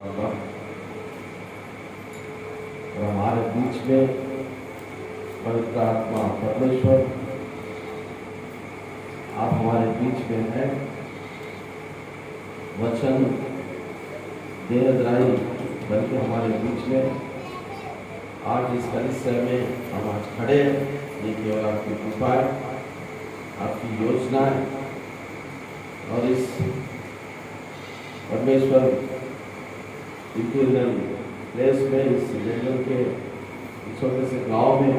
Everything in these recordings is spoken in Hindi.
और हमारे बीच में पवित्र आत्मा परमेश्वर आप हमारे बीच में हैं। वचन देहधारी बल्कि हमारे बीच में आज इस कलिसिया में हम आज खड़े हैं। ये केवल आपकी कृपा है, आपकी योजना है। और इस परमेश्वर इंटीरियर प्लेस में, इस जंगल के छोटे से गांव में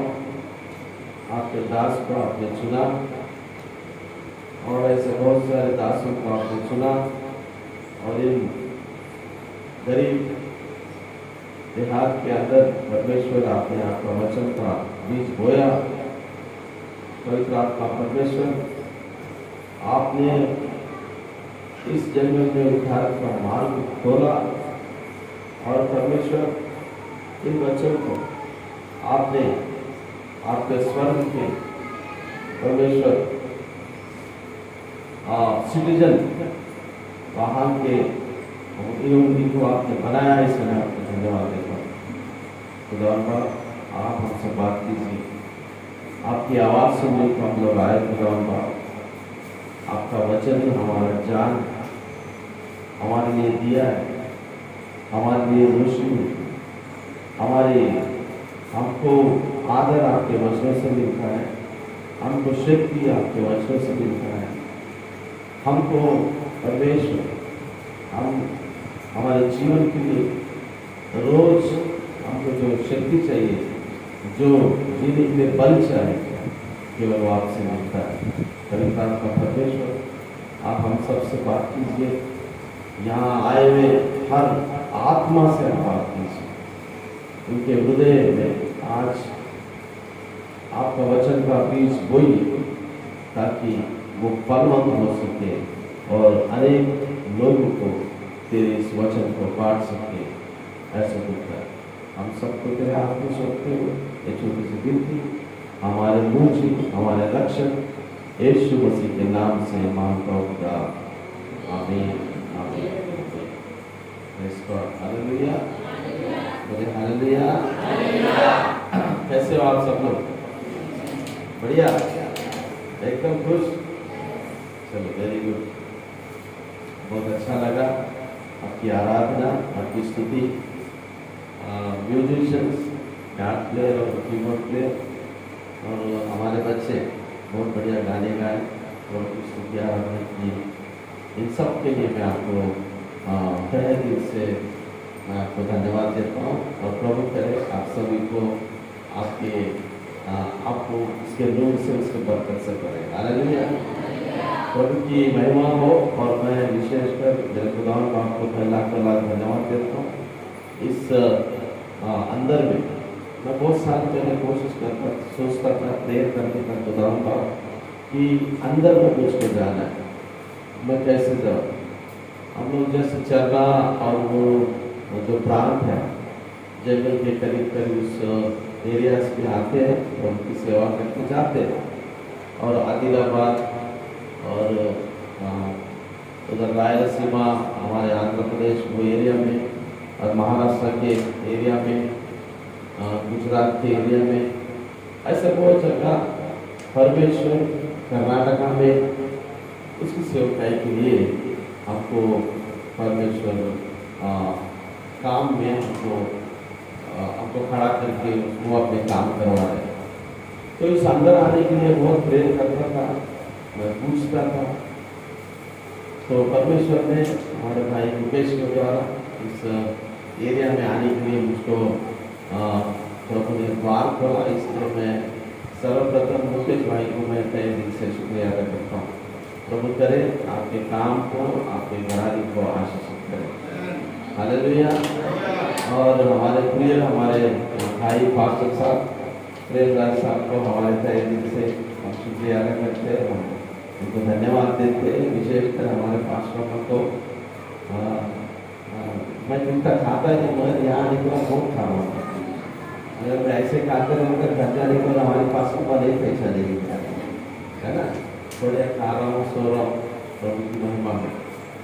आपके दास को आपने चुना और ऐसे बहुत सारे दासों को आपने चुना और इन गरीब देहात के अंदर परमेश्वर आपने आपका वचन का बीज बोया। पवित्र आत्मा परमेश्वर आपने इस जंगल में उद्धार का मार्ग खोला और परमेश्वर इन वचन को आपने आपके स्वर्ग के परमेश्वर सिटीजन वहाँ के इन को आपने बनाया। इसमें आपको धन्यवाद देता हूँ। खुदा आप हमसे बात कीजिए। आपकी आवाज़ सुनने को हम लोग आए। खुदा आपका वचन ही हमारा जान हमारे लिए दिया है, हमारे लिए रोशनी, हमारे हमको आदर आपके वचनों से मिलता है, हमको शक्ति आपके वचनों से मिलता है। हमको परमेश्वर हम हमारे जीवन के लिए रोज हमको जो शक्ति चाहिए, जो जीने के लिए बल चाहिए, केवल वो आपसे मिलता है। पवित्र आत्मा परमेश्वर आप हम सबसे बात कीजिए। यहाँ आए हुए हर आत्मा से आप बात कीजिए। उनके हृदय में आज आपका वचन का बीज बोइए ताकि वो फलवंत हो सके और अनेक लोगों को तेरे इस वचन को बांट सके। ऐसा होता है। हम सबको तेरे हाथ में सौंपते हुए ये छोटी सी विनती हमारे मुझे हमारे रक्षक यीशु मसीह के नाम से मांगता हूँ। आमीन आमीन। हालेलुया बोले हालेलुया। कैसे हो आप सब लोग? बढ़िया, एकदम खुश। चलो वेरी गुड, बहुत अच्छा लगा आपकी आराधना, आपकी स्तुति। म्यूजिशियंस, डांस प्लेयर और कीबोर्ड प्लेयर और हमारे बच्चे बहुत बढ़िया गाने गाए, बहुत कुछ स्तुति आराधना की। इन सब के लिए मैं आपको तहे दिल से मैं आपको धन्यवाद देता हूँ और प्रभु करे आप सभी को आपके आपको इसके नूर से उसके बरकत से करें। हालेलुया, प्रभु की महिमा हो। और मैं विशेषकर मेरे खुदा को आपको पहला धन्यवाद देता हूँ। इस अंदर में मैं बहुत साल पहले कोशिश करता सोचता था, प्रेयर करके था खुदा का कि अंदर में मुझको जाना है, मैं कैसे जाऊँ। हम लोग जैसे चरना और वो जो प्रांत है जंगल के करीब करीब उस एरियाज में आते हैं और उनकी सेवा करके जाते हैं। और आदिलाबाद और उधर रायलसीमा हमारे आंध्र प्रदेश वो एरिया में और महाराष्ट्र के एरिया में, गुजरात के एरिया में, ऐसे बहुत जगह परमेश्वर कर्नाटका में उसकी सेवकाई के लिए हमको परमेश्वर काम में हमको खड़ा करके वो अपने काम करवा रहे। तो इस अंदर आने के लिए बहुत प्रेर करता था, मैं पूछता था। तो परमेश्वर ने हमारे भाई मुकेश के द्वारा इस एरिया में आने के लिए मुझको प्रभु ने द्वार खोला। इसलिए मैं सर्वप्रथम मुकेश भाई को मैं तहे दिल से शुक्रिया अदा करता हूँ। प्रभु करे आपके काम को, आपके घराने को आशीषित करें। हालेलुया। और हमारे प्रिय हमारे भाई पास्टर साहब प्रेमराज साहब को हमारे तहे दिल से हम शुक्रिया अदा करते हैं, हम उनको धन्यवाद देते हैं। विशेषकर हमारे पास्टरों को मैं जितना खाता है मगर यहाँ निकला बहुत खा रहा हूँ। अगर मैं ऐसे खाते रहकर घर जाने को हमारे पास ऊपर नहीं पैसा देगी, है ना। थोड़े खा रहा हूँ, सो रहा हूँ, प्रभु की महिमा में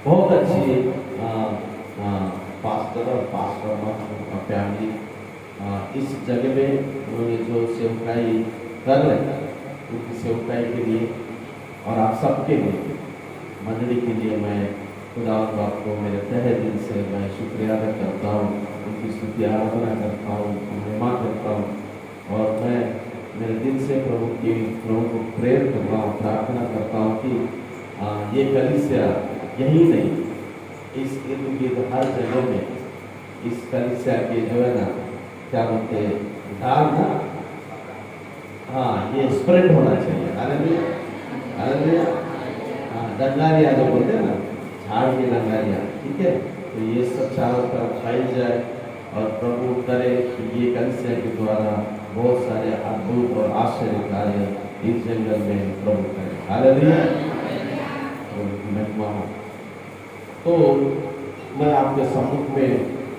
बहुत अच्छी पास्टर और पास्टर का फैमिली इस जगह में उन्होंने जो सेवकाई कर रहे हैं उनकी सेवकाई के लिए और आप सबके लिए मंडली के लिए मैं खुदावंद बाप को मेरे तहे दिल से मैं शुक्रिया अदा करता हूँ, उनकी स्तुति आराधना करता हूँ, महिमा करता हूँ और मैं मेरे दिल से प्रभु को प्रेयर करता हूँ, प्रार्थना करता हूँ कि ये कलीसिया यही नहीं इस इर्द गिर्द हर जगह में इस कलीसिया के जो है ना क्या बोलते डालना, हाँ ये स्प्रेड होना चाहिए। हालेलुया, हाँ डंगारिया जो बोलते हैं ना, झाड़ की डंगारिया, ठीक है, तो ये सब चारों तरफ फैल जाए और प्रभु करे कि ये कलीसिया के द्वारा बहुत सारे अद्भुत और आश्चर्य कार्य इस जंगल में प्रभु करे। हालेलुया, महिमा हो। तो मैं आपके सम्मुख में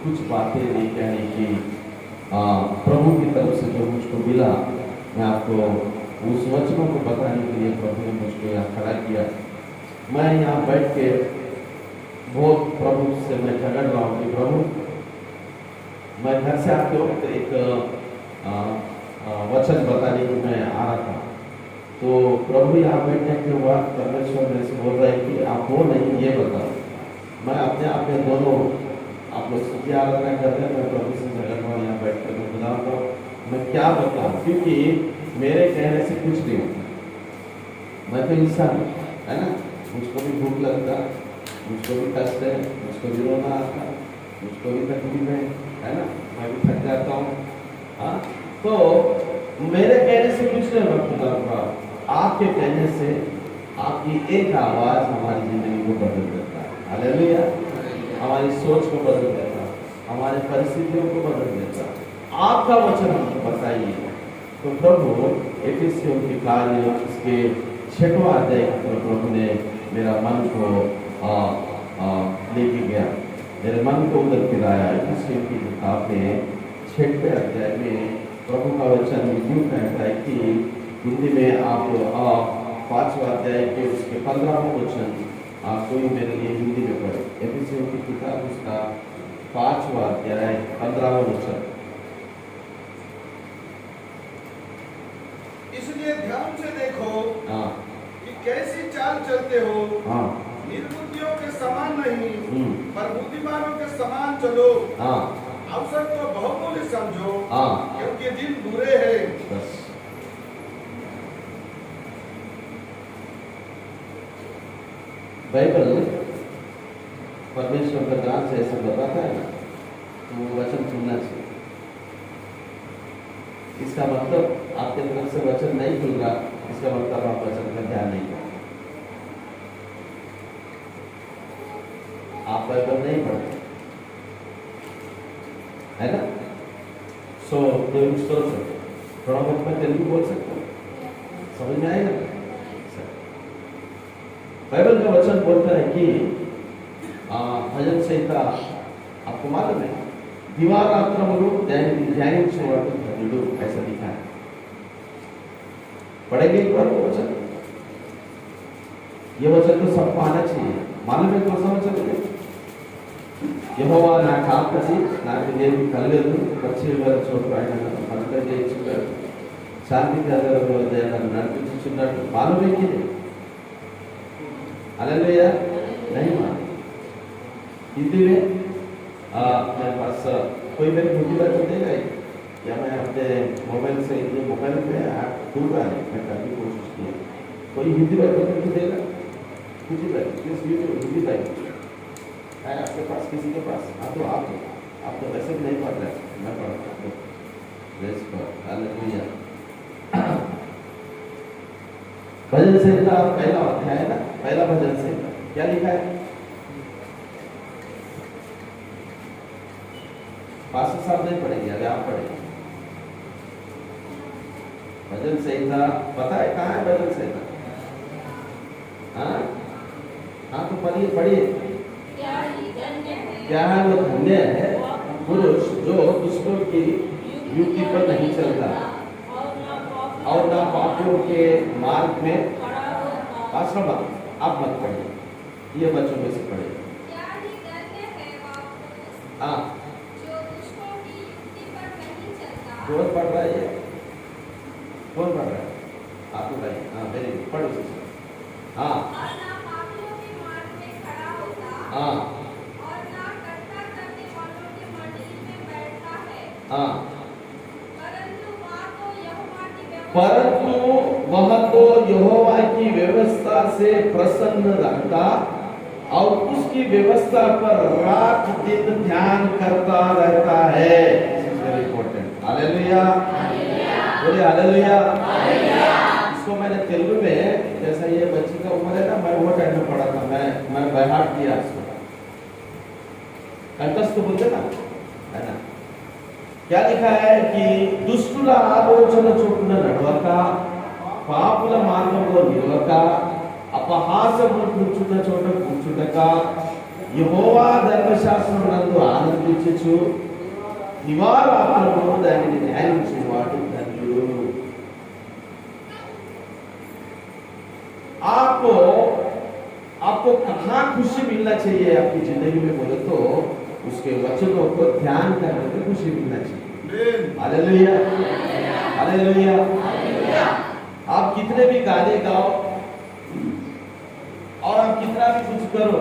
कुछ बातें लेके आने की प्रभु की तरफ से जो मुझको मिला, मैं आपको उस वचनों को बताने के लिए प्रभु ने मुझको यहाँ खड़ा किया। मैं यहाँ बैठ के बहुत प्रभु से मैं झगड़ रहा हूँ कि प्रभु, मैं घर से आते वक्त एक वचन बताने को मैं आ रहा था, तो प्रभु यहाँ बैठने के बाद परमेश्वर मेरे से बोल रहा है कि आप वो नहीं ये बताओ। मैं अपने आप में दोनों आप लोग स्तुति आराधना करते हैं, मैं प्रभु से झगड़ रहा हूँ यहाँ बैठ कर मैं बताऊँगा मैं क्या बताऊँ, क्योंकि मेरे कहने से कुछ नहीं होता। मैं तो इंसान है ना, मुझको भी भूख लगता, मुझको भी कष्ट है, मुझको भी रोना आता, मुझको भी तकलीफ है ना, मैं भी थक जाता हूँ। हाँ, तो मेरे कहने से कुछ नहीं होता, आपके कहने से आपकी एक आवाज़ हमारी जिंदगी को बदल देता है। हालेलुया, हमारी सोच को बदल देता है, हमारे परिस्थितियों को बदल देता है। आपका वचन हमको बताइए। तो प्रभु एफिसियों के कार्य इसके 6वां अध्याय की प्रभु ने मेरा मन को लेके गया, मेरे मन को उधर फिराया। एफिसियों की किताब में 6वें अध्याय में प्रभु का वचन यूँ कहता है कि हिंदी में आप 5वां अध्याय के उसके 15वां वचन आप कोई मेरे लिए हिंदी में पढ़े। एफिसियों की किताब उसका 5वां अध्याय 15वां वचन। इसलिए ध्यान से देखो हाँ, कि कैसी चाल चलते हो। हाँ, निर्बुद्धियों के समान नहीं पर बुद्धिमानों के समान चलो। हाँ, अवसर को बहुमूल्य समझो, हाँ, क्योंकि दिन बुरे हैं। बस बाइबल परमेश्वर का दान से ऐसा बताता है ना, तो वो वचन सुनना चाहिए। इसका मतलब आपके तरफ से वचन नहीं खुल रहा, इसका मतलब आप वचन का ध्यान नहीं करते, आप बाइबल नहीं पढ़ते, है ना। सो देव स्तोत्र थोड़ा बहुत मैं तेलुगु बोल सकता हूँ, समझ में आएगा। बाइबल का वचन बोलता है कि भजन संहिता आपको मालूम है, दिवारात्रमुलु ध्यानिंचुवाडु धन्युडु, ऐसा लिखा है। पढ़ेंगे एक बार वो वचन। ये वचन तो सबको आना चाहिए। मालूम है कौन सा वचन है? యెహోవా నా కాపరి, నాకు దేనికి కలగదు, పచ్చిక చోటు ఆయన పంట చేయించున్నాడు, శాంతి కలగదు నన్ను నడిపించుచున్నాడు। मालूम है कि हालेलुया नहीं मालूम। हिंदी में मेरे पास कोई मेरे हिंदी बात देगा या मैं अपने मोबाइल से, ये मोबाइल में आप ढूंढ रहा है, मैं करने की कोशिश की है। कोई हिंदी बात करके देगा? हिंदी बात प्लीज हिंदी बात है आपके पास, किसी के पास? आप तो वैसे भी नहीं पढ़ रहे, मैं पढ़ता हूँ। हालेलुया। भजन संहिता पहला अध्याय है ना, पहला भजन संहिता क्या लिखा है? पास्टर साहब नहीं पढ़ेंगे, अभी आप पढ़ेंगे। भजन संहिता पता है कहाँ है भजन संहिता? हाँ हाँ, तो पढ़िए। क्या है वो? धन्य है पुरुष जो दुष्टों की युक्ति पर नहीं चलता और ना पापियों के मार्ग में। पास्टर आप मत पढ़िए, ये बच्चों में से पढ़िए। हाँ जो दुष्टों की युक्ति पर नहीं चलता कौन पढ़ रहा है ये? कौन पढ़ रहा है? आप बताइए। हाँ वेरी गुड, पढ़ो सिस्टर। हाँ और ना पापियों के मार्ग में खड़ा होता हाँ और ना कट्टा करने वालों की मंडली में बैठता है, हाँ। परंतु वह तो यहोवा की व्यवस्था से प्रसन्न रहता और उसकी व्यवस्था पर रात दिन ध्यान करता रहता है। Very important. हालेलुया, बोलिए हालेलुया। इसको मैंने तेलुगु में, जैसा ये बच्ची का उम्र है ना, मैं वो टाइम में पढ़ा था, मैं बैहाट किया इसको, कंठस्थ बोलते ना, है ना। क्या लिखा है कि दुष्टुల ఆలోచన చొప్పున నడవక, పాపుల మార్గంలో నిలవక, అపహాసములు కూర్చున్న చోట కూర్చుండక, యెహోవా ధర్మశాస్త్రమునందు ఆనందించుచు దివారాత్రములు దానిని ధ్యానించువాడు ధన్యుడు। आपको कहाँ खुशी मिलना चाहिए आपकी जिंदगी में बोले तो उसके वचनों को ध्यान करने में खुशी मिलना चाहिए। Hallelujah, hallelujah. आप कितने भी गाने गाओ और आप कितना भी कुछ करो,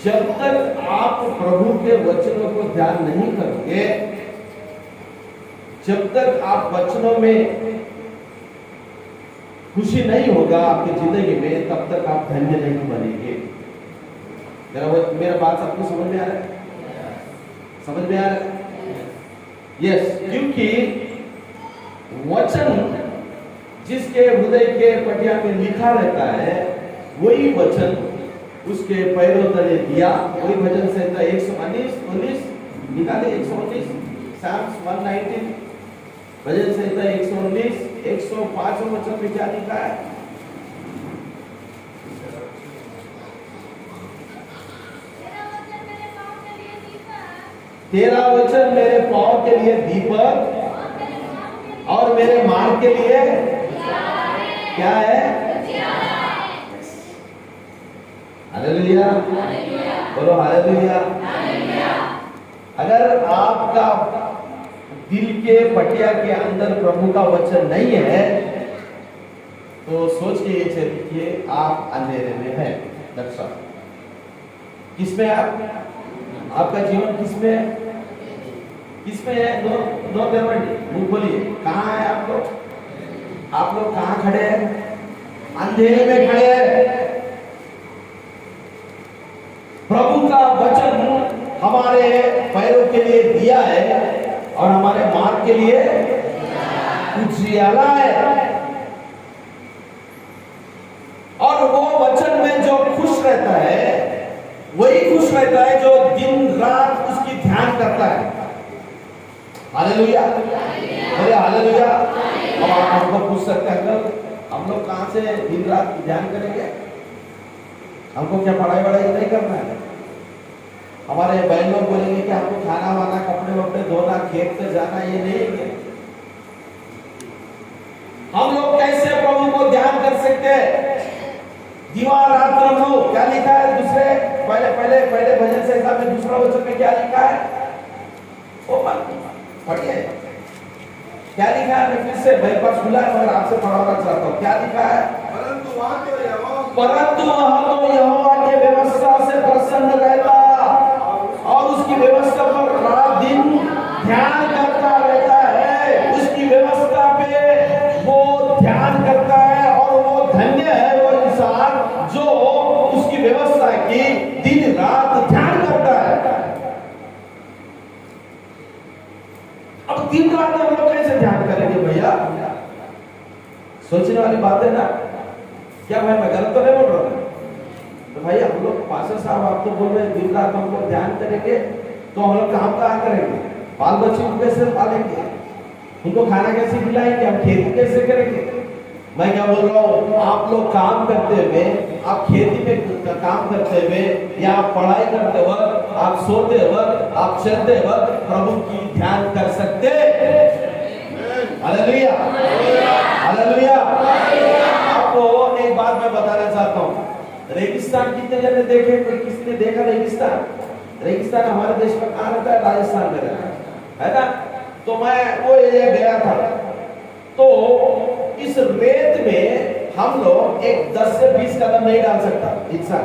जब तक आप प्रभु के वचनों को ध्यान नहीं करोगे, जब तक आप वचनों में खुशी नहीं होगा आपकी जिंदगी में, तब तक आप धन्य नहीं बनेंगे। मेरा बात आपको समझ में आ रहा है? समझ में आ रहा है? यस, क्योंकि वचन जिसके हृदय के पटिया में लिखा रहता है, वही वचन उसके पैरों तले दिया। वही भजन संहिता 119 निकाले, 119 Psalms 119 भजन संहिता 119 105 वचन में क्या लिखा है? तेरा वचन मेरे पाँव के लिए दीपक और मेरे मार्ग के लिए क्या है? हालेलुया, बोलो हालेलुया। अगर आपका दिल के पटिया के अंदर प्रभु का वचन नहीं है तो सोच के ये चलिए आप अंधेरे में हैं। दर्शा किसमें आपका जीवन किसमें है? किसमें है? दो मुंह बोलिए, कहाँ है आप लोग? आप लोग कहाँ खड़े हैं? अंधेरे में खड़े हैं। प्रभु का वचन हमारे पैरों के लिए दिया है और हमारे मार्ग के लिए उजियाला है। और वो वचन में जो खुश रहता है, वही खुश रहता है जो दिन रात उसकी ध्यान करता है। हालेलुया, बोले हालेलुया। अब आप हमको पूछ सकते हैं, अंकल हम लोग कहाँ से दिन रात ध्यान करेंगे? हमको क्या पढ़ाई वढ़ाई नहीं करना है? हमारे बहन लोग बोलेंगे कि हमको खाना वाना, कपड़े वपड़े धोना, खेत पे जाना, ये नहीं है। हम लोग कैसे प्रभु को ध्यान कर सकते हैं? दिवारात्र क्या लिखा है? दूसरे पहले भजन संहिता में दूसरा वचन में क्या लिखा है? ओ पढ़िए क्या लिखा है। मैं फिर से मेरे पास खुला है मगर आपसे पढ़ाना चाहता हूँ। क्या लिखा है? परंतु वह तो यहोवा के व्यवस्था से प्रसन्न रहता और उसकी व्यवस्था पर रात दिन ध्यान करता रहता है। उसकी व्यवस्था पे वो ध्यान करता है और वो धन्य है वो इंसान जो उसकी व्यवस्था की दिन रात ध्यान करता है। अब दिन रात हम लोग कैसे ध्यान करेंगे भैया? सोचने वाली बात है ना। क्या भाई मैं गलत तो नहीं बोल रहा हूँ? तो भाई हम लोग पास्टर साहब आप तो बोल रहे हैं दिन रात हम लोग ध्यान करेंगे, तो हम लोग काम कहाँ करेंगे? बाल बच्चे को कैसे पालेंगे? उनको खाना कैसे खिलाएंगे? हम खेती कैसे करेंगे? मैं क्या बोल रहा हूँ, आप लोग काम करते हुए, आप खेती में काम करते हुए, या आप पढ़ाई करते वक्त, आप सोते वक्त, आप चलते वक्त प्रभु की ध्यान कर सकते। Hallelujah, hallelujah. आपको एक बात मैं बताना चाहता हूँ, रेगिस्तान कितने जने देखे? कोई किसने देखा रेगिस्तान? रेगिस्तान हमारे देश में कहाँ रहता है? राजस्थान में रहता है ना? तो मैं वो एरिया गया था, तो इस रेत में हम लोग एक 10 से 20 कदम नहीं डाल सकता इंसान,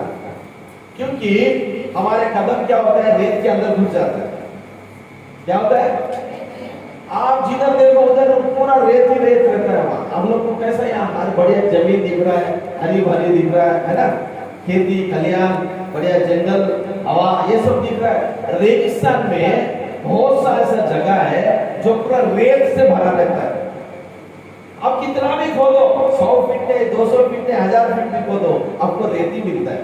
क्योंकि हमारे कदम क्या होता है, रेत के अंदर घुस जाता है। क्या होता है? आप जिधर देखो उधर पूरा रेत ही रेत रहता है वहां। हम लोग को कैसा यहाँ हमारी बढ़िया जमीन दिख रहा है, हरी भरी दिख रहा है ना, खेती खलियान, बढ़िया जंगल, हवा, ये सब दिख रहा है। रेगिस्तान में बहुत सा ऐसा जगह है जो पूरा रेत से भरा रहता है। अब कितना भी खोदो, 100 फीट ने, 200 फीट ने, 1000 फीट भी खोदो, आपको रेत ही मिलता है,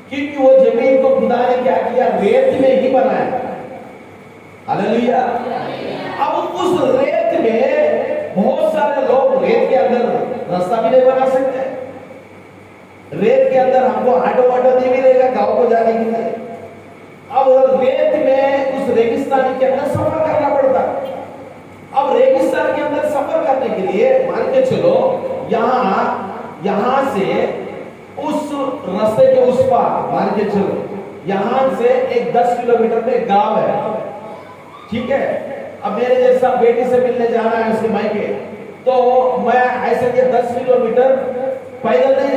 क्योंकि वो जमीन को खुदा ने क्या किया, रेत में ही बनाया। हालेलुया। अब उस रेत में बहुत सारे लोग रेत के अंदर रास्ता भी नहीं बना सकते। रेत के अंदर हमको ऑटो नहीं मिलेगा गांव को जाने के लिए। अब रेत में उस रेगिस्तान के अंदर सफर करना पड़ता है। अब रेगिस्तान के अंदर सफर करने के लिए मान के चलो यहां से उस रास्ते के उस पार, मान के चलो यहां से एक 10 किलोमीटर पे गांव है, ठीक है। अब मेरे जैसा बेटी से मिलने जाना है उसके मायके, तो मैं ऐसे के 10 किलोमीटर पैदल नहीं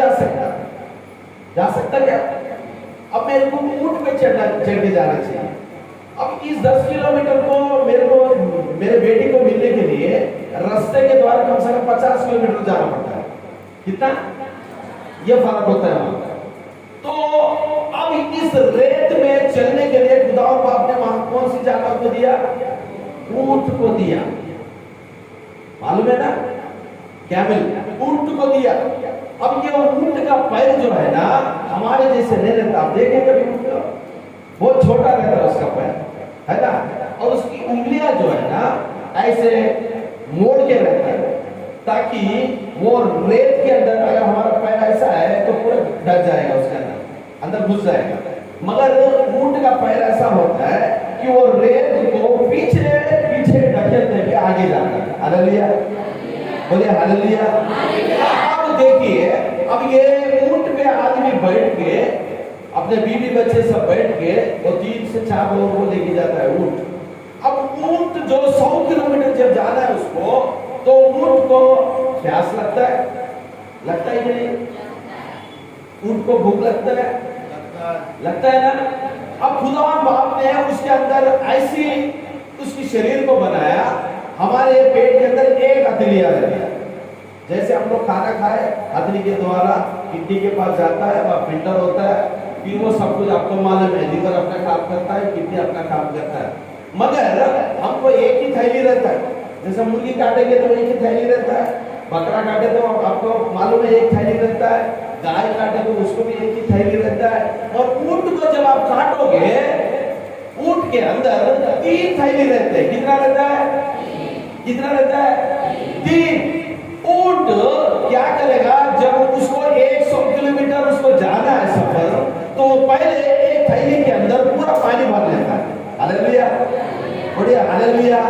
जा सकता क्या? अब मेरे को ऊंट पे चढ़ के जाना चाहिए। अब इस 10 किलोमीटर को मेरे बेटी को मिलने के लिए रास्ते के द्वारा कम से कम 50 किलोमीटर जाना पड़ता है। कितना ये फर्क होता है वहां। तो अब इस रेत में चलने के लिए खुदा बाप ने वहां कौन सी जानवर को दिया? ऊंट को दिया। मालूम है ना, कैमल, ऊंट को दिया। अब ये ऊंट का पैर जो है ना हमारे जैसे नहीं रहता। आप देखें कभी ऊंट का बहुत छोटा रहता है उसका पैर, है ना, और उसकी उंगलियां जो है ना ऐसे मोड़ के रहता है, ताकि वो रेत के अंदर, अगर हमारा पैर ऐसा है तो पूरा डर जाएगा, उसके अंदर घुस जाएगा। मगर ऊंट का पैर ऐसा होता है कि वो रेत को पीछे ढकेलते हुए आगे जाता है। हालेलुया, बोलिए हालेलुया। अब देखिए, अब ये ऊंट पे आदमी बैठ के, अपने बीवी बच्चे सब बैठ के, वो 3 से 4 लोगों को लेके जाता है ऊंट। अब ऊंट जो 100 किलोमीटर जब जाना है उसको, तो ऊंट को प्यास लगता है कि नहीं? ऊंट को भूख लगता है ना। अब खुदा बाप ने उसके अंदर ऐसी उसकी शरीर को बनाया, हमारे पेट के अंदर एक हथेली आ जाती है। जैसे हम लोग खाना खाए, हथेली के द्वारा किडनी के पास जाता है, वह फिल्टर होता है, फिर वो सब कुछ आपको मालूम है, लीवर अपना काम करता है, किडनी अपना काम करता है। मगर हमको एक ही थैली रहता है। जैसे मुर्गी काटेंगे तो एक ही थैली रहता है, बकरा काटे तो आपको मालूम है एक थैली रहता है, गाय काटे तो उसको भी एक ही थैली रहता है। और ऊंट को जब आप काटोगे, ऊंट के अंदर 3 थैली रहते हैं। कितना रहता है? 3। ऊंट क्या करेगा, जब उसको 100 किलोमीटर उसको जाना है सफर, तो पहले एक थैली के अंदर पूरा पानी भर लेता है। हालेलुया, बढ़िया, हालेलुया।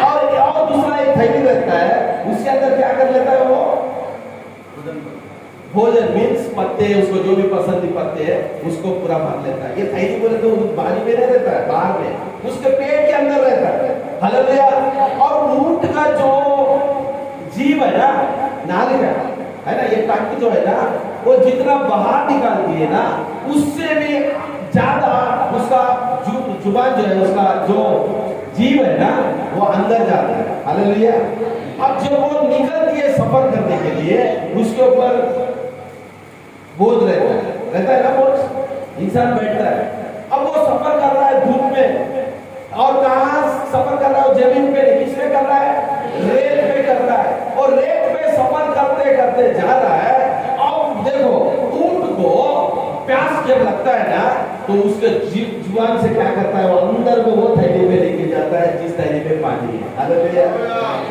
और दूसरा एक थैली रहता है, उसके अंदर क्या कर लेता है वो? भोजन मीन्स पत्ते, उसको जो भी पसंद पत्ते है उसको पूरा भर लेता है। ये थैली बोले तो बारी में नहीं रहता है, बाहर में उसके पेट के अंदर रहता है। हालेलुया। और ऊंट का जो जीव है ना, नालिका है ना, ये टंग जो है ना, वो जितना बाहर निकालती है ना, उससे भी ज्यादा उसका जुबान जो है, उसका जो जीव है ना, वो अंदर जाता है। हालेलुया। अब जब वो निकलती है सफर करने के लिए, उसके ऊपर बोझ रहता है ना, बोझ इंसान बैठता है। अब वो सफर कर रहा है धूप में, और कहाँ सफर कर रहा है? जमीन पे नहीं, किसमें कर रहा है? रेत पे कर रहा है। और रेत पे सफर करते करते जा रहा है। अब देखो, ऊंट को प्यास जब लगता है ना, तो उसके जुबान से क्या करता है, वो अंदर में वो थैली में लेके जाता है जिस थैली में पानी है। Hallelujah,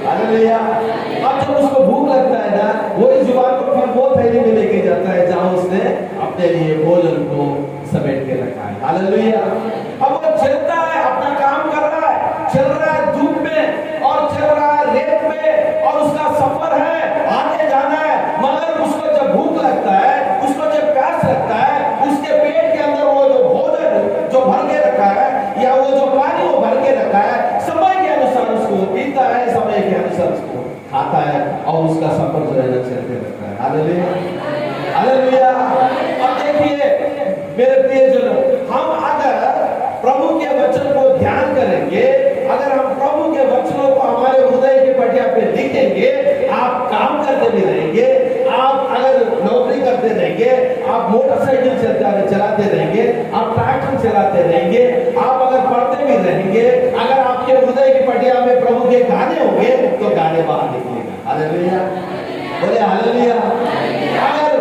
hallelujah. अब जब उसको भूख लगता है ना, वही जुबान को फिर वो थैली में लेके जाता है जहां उसने अपने लिए भोजन को समेट के रखा है। हालेलुया। अब वो चलता है, अपना काम कर रहा है, चल रहा है धूप में और चल रहा है रेत में, और उसका सफर है, आगे जाना है। मगर उसको जब भूख लगता है, उसको जब प्यास लगता है, उसके पेट के अंदर वो जो भोजन खाता है और उसका सफर जो है ना चलते रहता है। Hallelujah, hallelujah. अब देखिए मेरे प्रियजनों, हम अगर प्रभु के वचन को ध्यान करेंगे, अगर हम प्रभु के वचनों को हमारे हृदय के पटिया पे लिखेंगे, आप काम करते भी रहेंगे, आप अगर नौकरी करते रहेंगे, आप मोटरसाइकिल चलाते रहेंगे, आप ट्रैक्टर चलाते रहेंगे, आप अगर पढ़ते भी रहेंगे, अगर आपके हृदय की पटिया में प्रभु के गाने होंगे तो गाने बाहर निकलेगा। हालेलुया, बोले हालेलुया। अगर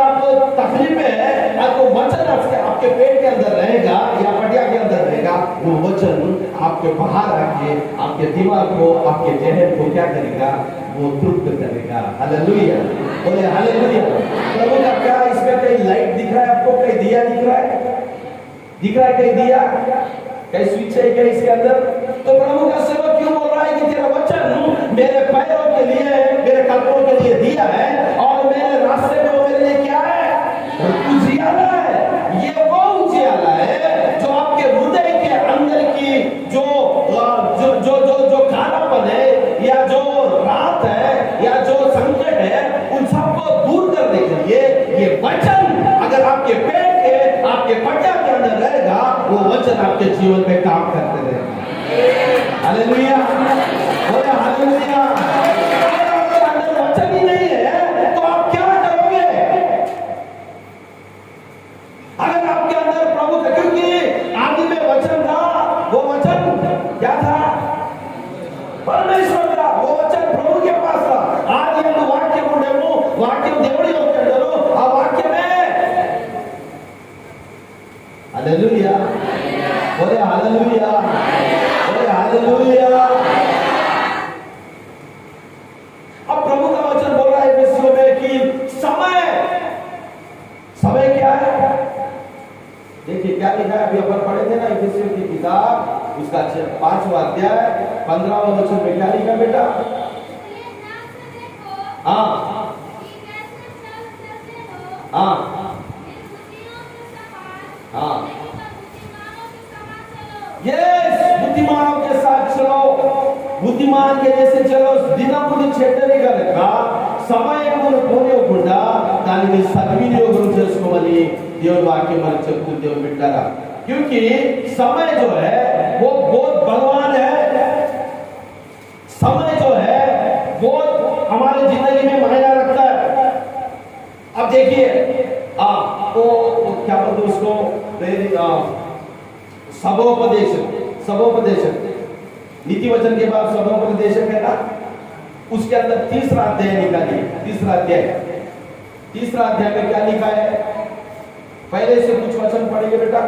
आपको तकलीफ है, आपको वचन आपके पेट के अंदर रहेगा या पटिया के अंदर रहेगा, वो वचन आपके बाहर आके आपके दिमाग को, आपके जहन को क्या करेगा, वो तृप्त करेगा। हालेलुया, बोले हालेलुया। प्रभु का क्या इसमें कहीं लाइट दिख रहा है आपको, कहीं दिया दिख रहा है, दिख रहा है कहीं दिया, कहीं स्विच है क्या इसके अंदर? तो प्रभु का सेवक क्यों बोल रहा है कि तेरा वचन मेरे पैरों के लिए, मेरे कदमों के लिए दिया है और मेरे रास्ते में वो मेरे लिए क्या है, उजियाला है। ये वो उजियाला है जो आपके हृदय के अंदर की जो कालापन है या जो रात है या जो संकट है, उन सबको दूर करने के लिए ये वचन अगर आपके पेट के, आपके पटिया के अंदर रहेगा, वो वचन आपके जीवन में काम करते रहेगा। हालेलुया, बोले हालेलुया। अगर आपके अंदर वचन ही नहीं है तो आप क्या करोगे? अगर आपके अंदर प्रभु का, क्योंकि आदि में वचन था, वो वचन क्या था? परमेश्वर था, वो वचन प्रभु के पास था। आदि में वाक्य को वाक्य देवड़ी होते डरो आ वाक्य में। हालेलुया, बोले हालेलुया, बोले हालेलुया। अब प्रभु का वचन बोल रहा है विश्व में कि समय क्या है? देखिए क्या लिखा है, अभी अपन पढ़े थे ना इफिसियों की किताब, उसका 5वां अध्याय 15वां वचन में क्या लिखा बेटा? हाँ हाँ हाँ, यस, बुद्धिमानों के साथ चलो, बुद्धिमान के जैसे चलो। दिनपुरी చెడ్డరిగా లెక్క సమయమును పోనివ్వకుండా దానిని సద్వినియోగం చేసుకోమని దేవుని వాక్యం మనకు చెప్తుంది దేవుని బిడ్డలారా। क्योंकि समय जो है वो बहुत बलवान है, समय जो है वो हमारे जिंदगी में मायना रखता है। अब देखिए वो क्या बोलते उसको, सभोपदेश नीति वचन के बाद सभोपदेश है ना, उसके अंदर तीसरा अध्याय निकालिए। तीसरा अध्याय में क्या लिखा है? पहले से कुछ वचन पढ़ेंगे बेटा।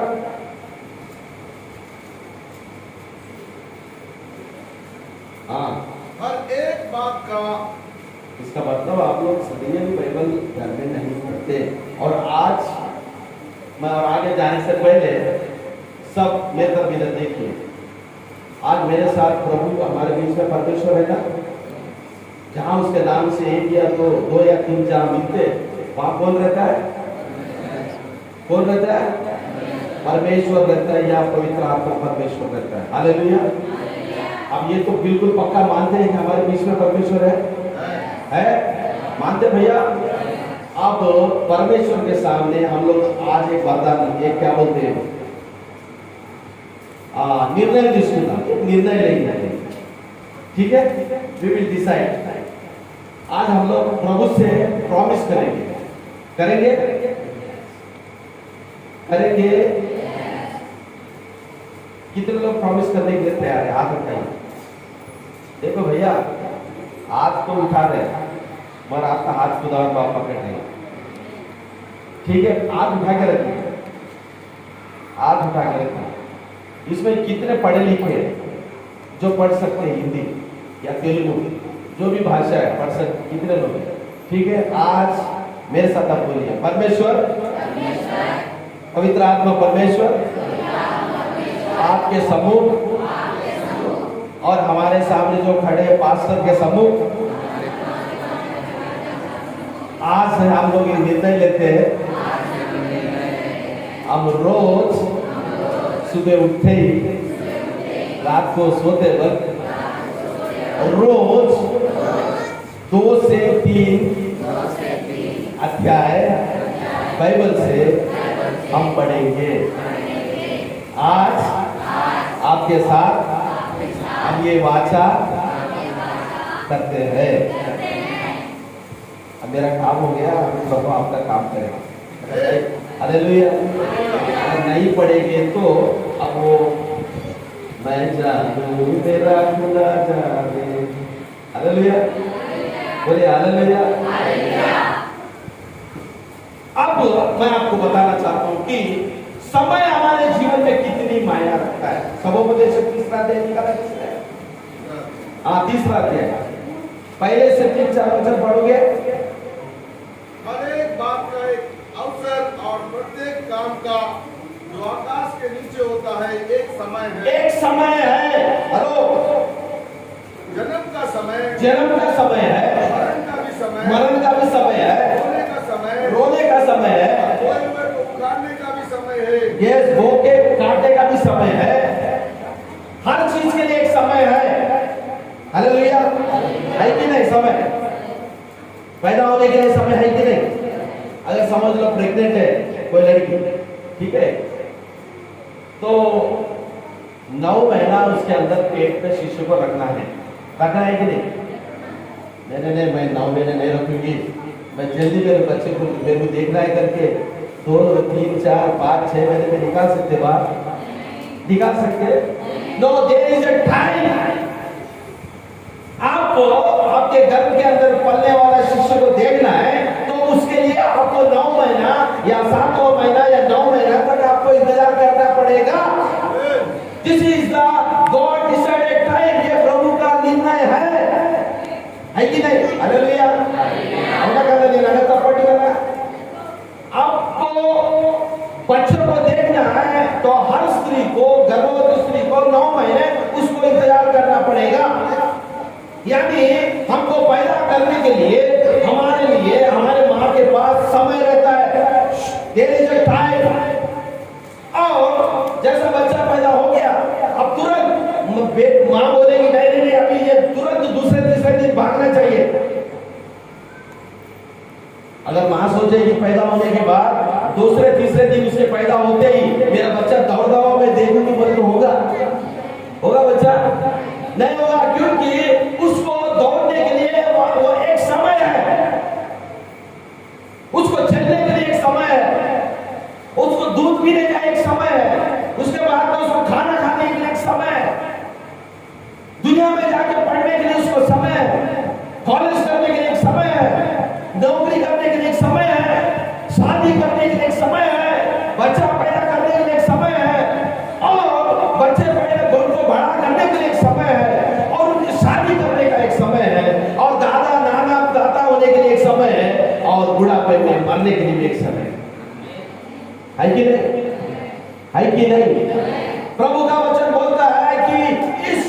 हाँ, हर एक बात का, इसका मतलब आप लोग सदैव भी बाइबल घर में नहीं पढ़ते। और आज मैं और आगे जाने से पहले सब मेरे तरफ इधर देखिए। आज मेरे साथ प्रभु हमारे बीच में परमेश्वर है ना, जहां उसके नाम से एक या दो या तीन जहां मिलते, वहां कौन रहता है? कौन रहता है? परमेश्वर रहता है या पवित्र आत्मा परमेश्वर रहता है। हालेलुया। अब ये तो बिल्कुल पक्का मानते हैं कि हमारे बीच में परमेश्वर है? मानते भैया? अब परमेश्वर के सामने हम लोग आज एक वरदान, एक क्या बोलते हैं, निर्णय निर्णय लेंगे। ठीक है, वी विल डिसाइड। आज हम लोग प्रभु से प्रॉमिस करेंगे। कितने लोग प्रॉमिस करने के लिए तैयार है? हाथ उठाइए। देखो भैया, हाथ तो उठा रहे मगर आपका हाथ खुदा और बाप पकड़ रहे। ठीक है, हाथ उठा के रखिए, हाथ उठा के रखिए। इसमें कितने पढ़े लिखे हैं जो पढ़ सकते हैं? हिंदी या तेलुगु, जो भी भाषा है पढ़ सकते, कितने लोग हैं? ठीक है, आज मेरे साथ आप बोलिए, परमेश्वर, पवित्र आत्मा परमेश्वर आपके समूह और हमारे सामने जो खड़े पास्टर के समूह, आज से हम लोग ये निर्णय लेते हैं, हम रोज सुबह उठते ही, रात को सोते वक्त रोज 2 से 3 अध्याय बाइबल से हम पढ़ेंगे। आज आपके साथ हम ये वाचा करते हैं। अब मेरा काम हो गया, अब प्रभु आपका काम करेगा। हालेलुया। अगर नहीं पढ़ेंगे तो अब वो मैं जानू मेरा खुदा जाने। हालेलुया, बोलिए हालेलुया। अब मैं आपको बताना चाहता हूं कि समय हमारे जीवन में कितनी मायना रखता है। सबोपदेश तीसरा अध्याय निकाला किसने? तीसरा अध्याय पहले से 3-4 वचन पढ़ोगे। हर एक बात का एक अवसर और प्रत्येक काम का जो आकाश के नीचे होता है एक समय है। एक समय है। हेलो, जन्म का समय, जन्म का समय है, मरण का भी समय, मरण का भी समय है, रोने का समय, रोने का समय है, बोए हुए को उखाड़ने का भी समय है, गैस बो के काटने का भी समय है। हर चीज के लिए एक समय है। हालेलुया, है कि नहीं? समय पैदा होने के लिए समय है कि नहीं? अगर समझ लो प्रेग्नेंट है कोई लड़की, ठीक है, तो 9 महीना उसके अंदर पेट पे शिशु को रखना है कि नहीं? नहीं, मैं 9 महीने नहीं रखूंगी, मैं जल्दी मेरे बच्चे को मेरे को देखना है करके 2, 3, 4, 5, 6 महीने में निकाल सकते बात? निकाल सकते? No, there is a time. आपको आपके गर्भ के अंदर पलने वाला शिशु को देखना है तो उसके लिए आपको 9 महीना या 7वां महीना या 9 महीना तक आपको इंतजार करना पड़ेगा। This is the God decided time. ये प्रभु का निर्णय है कि नहीं? हालेलुया। होना करना नहीं लगा सपोर्ट करना। आपको बच्चों को देखना है तो हर स्त्री को, गर्भवती स्त्री को 9 महीने उसको इंतजार करना पड़ेगा। यानी हमको पैदा करने के लिए हमारे माँ के पास समय रहता है। There is a time. और जैसा बच्चा पैदा हो गया अब तुरंत माँ बोलेगी नहीं, अभी ये तुरंत दूसरे तीसरे दिन भागना चाहिए। अगर माँ सोचेगी पैदा होने के बाद दूसरे तीसरे दिन उसके पैदा होते ही मेरा बच्चा दौड़ में देखूंगी बोले तो होगा बच्चा? नहीं होगा, क्योंकि उसको दौड़ने के लिए वो एक समय है, उसको चलने के लिए एक समय है, उसको दूध पीने का एक समय है, उसके बाद तो उसको खाना खाने के लिए एक समय है, दुनिया में जाके पढ़ने के लिए उसको समय है, कॉलेज करने के लिए एक समय है, नौकरी करने के लिए एक समय है, शादी करने के लिए एक समय है, बच्चा पैदा करने के लिए एक समय है, और बच्चे पैदा को बड़ा करने के लिए एक समय है, और उनकी शादी करने का एक समय है, और दादा नाना दादा होने के लिए एक समय है, और बुढ़ापे में मरने के लिए भी एक समय है कि नहीं? है कि नहीं? प्रभु का वचन बोलता है कि इस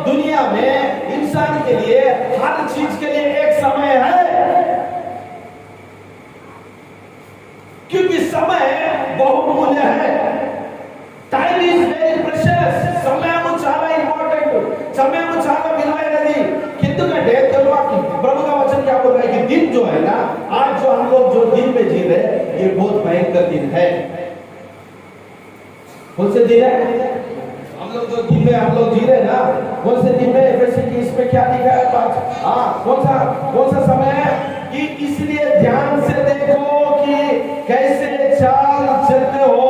दुनिया में इंसान के लिए हर चीज के लिए एक समय है, क्योंकि समय बहुमूल्य है। Time is very precious. समय చాలా इंपॉर्टेंट, समय చాలా विలువైనది। ఎందుకంటే प्रभु का वचन क्या बोल रहा है कि दिन जो है ना, आज जो हम लोग जो दिन में जी रहे ये बहुत भयंकर दिन है। कौन से दिन है? हम लोग जो दिन में हम लोग जी रहे ना, कौन से दिन में? वैसे कि इसमें क्या लिखा है? कौन सा समय है? कि इसलिए ध्यान से देखो कि कैसे चाल चलते हो,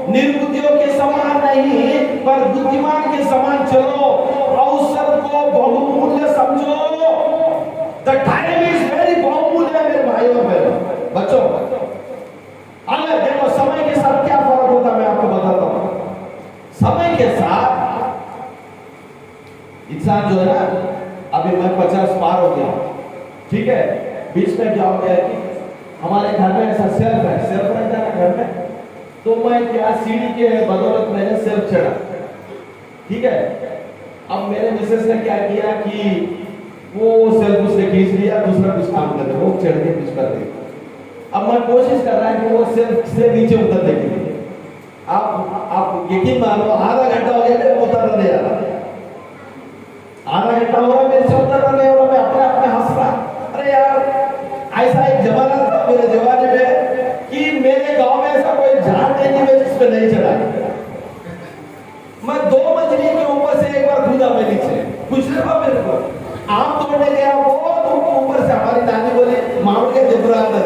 निर्बुद्धियों के समान नहीं पर बुद्धिमान के समान चलो, अवसर को बहुमूल्य समझो। द टाइम इज वेरी बहुमूल्य मेरे भाइयों बहनों बच्चों। अगर देखो समय के साथ क्या फर्क होता है मैं आपको बताता हूं। समय के साथ इंसान जो है ना, अभी मैं 50 पार हो गया, ठीक है, बीच में क्या हो गया कि हमारे घर में ऐसा सेल्फ रहता है ना घर में, तो मैं क्या सीढ़ी के बदौलत मैंने सेल्फ चढ़ा, ठीक है। अब मेरे मिसेस ने क्या किया कि वो सेल्फ उसने खींच लिया, दूसरा कुछ काम कर रहे, वो चढ़ के कुछ कर दे। अब मैं कोशिश कर रहा है कि वो सेल्फ से नीचे उतरने के लिए। आप यकीन मानो आधा घंटा हो गया उतर नहीं आ रहा, आधा घंटा हो रहा मैं 2 मंजिले के ऊपर से एक बार कूदा मैं नीचे, कुछ लगा मेरे को। आम तोड़ने गया वो ऊपर से हमारी नानी बोली माउंट के देवरा अंदर।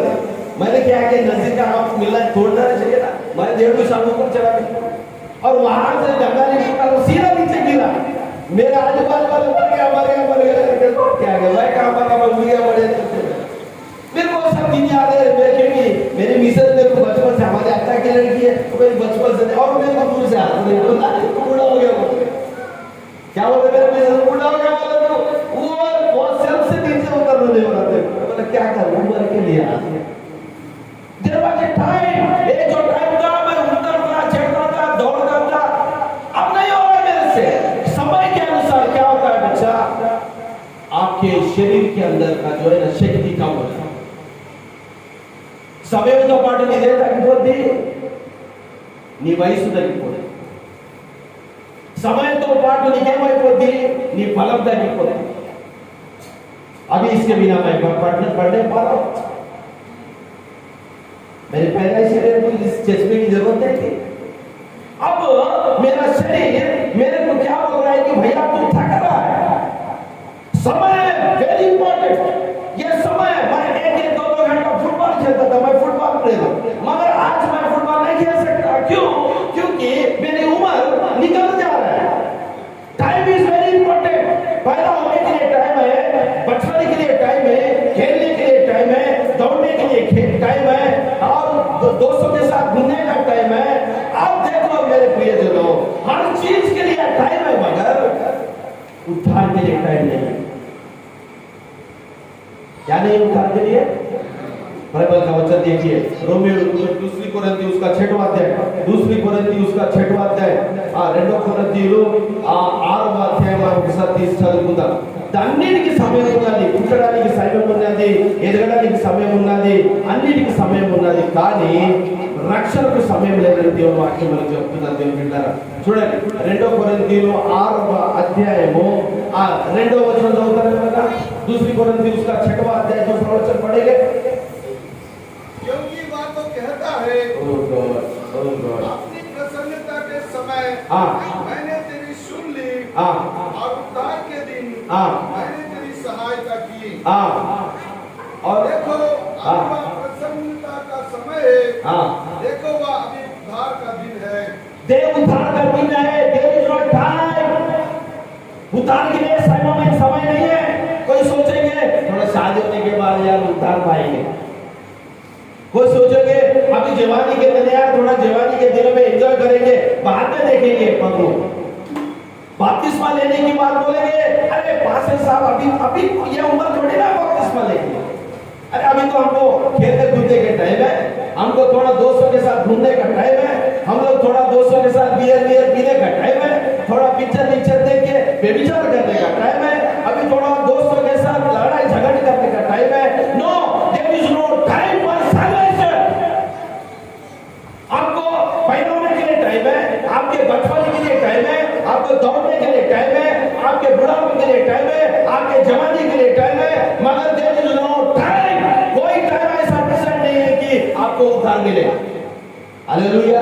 मैंने क्या किया, नजदीक का आम मिलना तोड़ना चाहिए ना, मैं 1.5 साल ऊपर चला गया और वहां से जंगली निकला सीधा नीचे गिरा। मेरे आजू बाजू वाले मर गया क्या गया, मैं कहां पर मैं गया बड़े। मेरे को सब दिन याद है मेरी मिसेज मेरे को बचपन से, हमारे अक्का की लड़की है तो मेरे बचपन से, और मेरे को दूर से आता बूढ़ा हो गया क्या बोलते, मेरे मिसेज बूढ़ा हो गया बोले तो वो सेल्फ से नीचे उतरने नहीं हो रहा थे। बोले क्या कर उम्र के लिए देयर वाज ए टाइम, एक जो टाइम था मैं उतरता चढ़ता था दौड़ता था, अब नहीं हो रहा मेरे से। समय के अनुसार क्या होता है बच्चा, आपके शरीर के अंदर का जो है ना शक्ति कम होता है। సమయంతో పాటు నీదే తగ్గిపోద్ది, నీ వయసు తగ్గిపోద్ది। సమయంతో పాటు నీకేమైపోద్ది, నీ బలం తగ్గిపోద్ది। अभी इसके बिना मैं पढ़ने पा रहा हूं, मेरे पहले शरीर को इस चश्मे की जरूरत नहीं थी। अब मेरा शरीर मेरे को क्या बोल रहा है कि भैया तू थक रहा है। समय वेरी इंपॉर्टेंट। ये समय मैं 1-2 घंटा फुटबॉल खेलता था, मैं फुटबॉल प्लेयर, मगर आज मैं फुटबॉल नहीं खेल सकता। क्यों? क्योंकि मेरी उम्र निकल जा रहा है। Time is very important. पैदा होने के लिए टाइम है, बचपने के लिए टाइम है, खेलने के लिए टाइम है, दौड़ने के लिए टाइम है, और दोस्तों के साथ घूमने का टाइम है। अब देखो मेरे प्रियजनों, हर चीज के लिए टाइम है, मगर उद्धार के लिए टाइम नहीं है। क्या नहीं उद्धार के लिए? बाइबल का वचन देखिए, रोमियो 2 कोरिन्थियों उसका 6वां अध्याय, 2 कोरिन्थियों उसका 6वां अध्याय, 2 कोरिन्थियों 6వ అధ్యాయం ఒకసారి తీసి చదువుకుందాం। అన్నిటికి సమయం ఉన్నది, పుట్టడానికి సమయం ఉన్నది, ఎదగడానికి సమయం ఉన్నది, అన్నిటికి సమయం ఉన్నది, కానీ రక్షణకు సమయం లేదని దేవుని వాక్యం మనకు చెప్తున్నారు। దేవుని బిడ్డలారా చూడండి, 2 కొరింథీయులు 6వ అధ్యాయము 2వ వచనం చదువుతారు కదా। 2 कोरिन्थियों उसका 6वां अध्याय 2रा वचन पढ़ेंगे। क्योंकि वह तो कहता है अपनी प्रसन्नता के समय मैंने तेरी सुन ली, और उद्धार के दिन मैंने तेरी सहायता की। और देखो आपका प्रसन्नता का समय है, देखो वह अभी उद्धार का दिन है। देव उद्धार का दिन है। There is no time. उद्धार के लिए समय नहीं है। कोई सोचेंगे थोड़ा शादी होने के बाद यार उद्धार पाएंगे, कोई सोचेंगे अभी जवानी के दिन यार थोड़ा जवानी के दिनों में एंजॉय करेंगे, बाद में देखेंगे प्रभु। बपतिस्मा लेने की बात बोलेंगे, अरे पास्टर साहब अभी ये उम्र थोड़ी ना बपतिस्मा लेंगे। अरे अभी तो हमको खेलने कूदने के टाइम है, हमको थोड़ा दोस्तों के साथ घूमने का टाइम है, हम लोग थोड़ा दोस्तों के साथ बियर पीने का टाइम है, थोड़ा पिक्चर देख के व्यभिचार करने का टाइम है, अभी थोड़ा दोस्तों के साथ लड़ाई झगड़े करने का टाइम है। No, there is no time for silence. आपको पैदा होने के लिए टाइम है, आपके बचपन के लिए टाइम है, आपको दौड़ने के लिए टाइम है, आपके बुढ़ापे के लिए टाइम है, आपके जवानी के लिए टाइम है, मगर देयर इज नो टाइम। कोई टाइम ऐसा प्रेजेंट नहीं है कि आपको उद्धार मिले। हालेलुया,